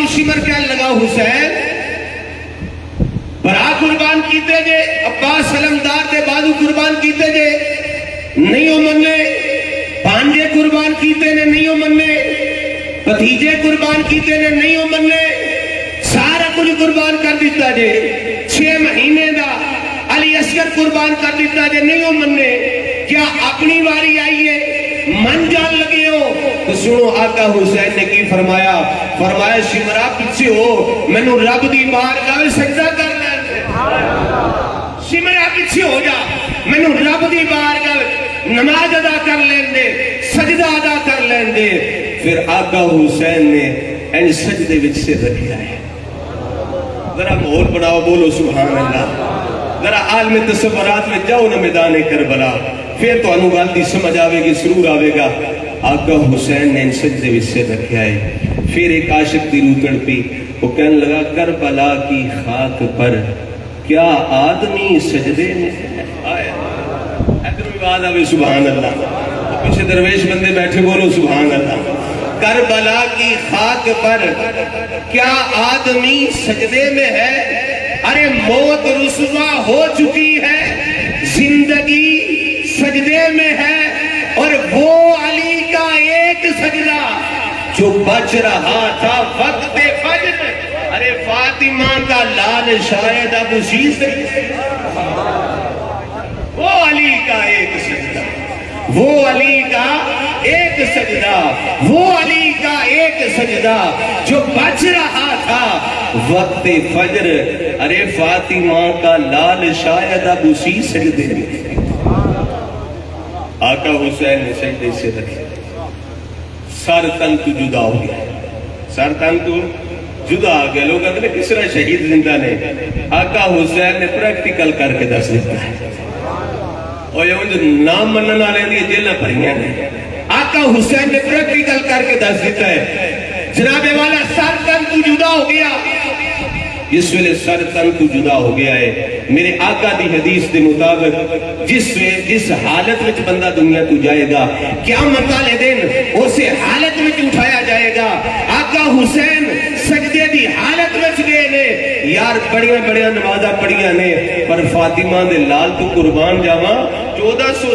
نو سمر کہن لگا حسین برا قربان کیتے جے، عباس سلمدار دے بازو قربان کیتے جے، نہیں ہو مننے، بانجے قربان کیتے نے نہیں ہو مننے، بھتیجے قربان کیتے نے نہیں ہو مننے، سارا کچھ قربان کر دیتا جے، 6 مہینے دا علی اصغر قربان کر دیتا جے، نہیں ہو مننے، کیا اپنی واری آئیے من جان لگے ہو؟ تو سنو آقا حسین نے کی فرمایا، فرمایا سمرا پیچھے ہو، میں نو رب دی بارگاہ میں سجدہ کر لیں دے، سمرا پیچھے ہو جا، میں نو رب دی بارگاہ میں نماز ادا کر لیں دے، سجدہ ادا کر لیں دے۔ پھر آقا حسین نے ان سجدے وچ سے رکھیا ہے۔ ذرا ماحول بناؤ، بولو سبحان اللہ۔ ذرا عالم تصورات میں جاؤ نہ میدان کربلا، پھر تو انو گل دی سمجھ آوے گی، سرور آوے گا۔ آقا حسین نے ان سجدے وچ سے رکھیا ہے۔ پھر ایک عاشق دی روح تڑپی، وہ کہنے لگا کربلا کی خاک پر کیا آدمی سجدے میں ہے؟ ادھر بھی آواز آوے سبحان اللہ، پیچھے درویش بندے بیٹھے بولو سبحان اللہ۔ کربلا کی خاک پر کیا آدمی سجدے میں ہے؟ ارے موت رسوا ہو چکی ہے، زندگی سجدے میں ہے، اور وہ علی کا ایک سجدہ جو بچ رہا تھا وقت فجر، ارے فاطمہ کا لال شاید اب اسی سے، وہ علی کا ایک سجدہ، وہ علی کا ایک سجدہ، وہ علی کا ایک سجدہ جو بچ رہا تھا وقت فجر، ارے فاطمہ کا لال شاید اب اسی سجدے میں۔ آقا حسین نے سجدے سے رکھے، سر تن تو جدا ہو گیا، سر تن تو جدا ہو گیا۔ لوگ اگلے کس طرح شہید زندہ نے، آقا حسین نے پریکٹیکل کر کے دس دیتا ہے، اور یہ جو نام منن والے دی جیلیں بھریاں نے، آقا حسین نے پریکٹیکل کر کے دس دیتا ہے۔ جناب والا سر تن تو جدا ہو گیا، اس ویلے سر تن تو جدا ہو گیا ہے۔ میرے آقا دی حدیث دے مطابق جس حالت میں بندہ دنیا تو جائے گا، قیامت والے دن اسے حالت میں اٹھایا جائے گا۔ آقا حسین سجدے دی حالت میں گئے نے، یار بڑیاں بڑیاں نمازاں پڑھیاں نے، پر فاطمہ دے لال تو قربان جاواں 1400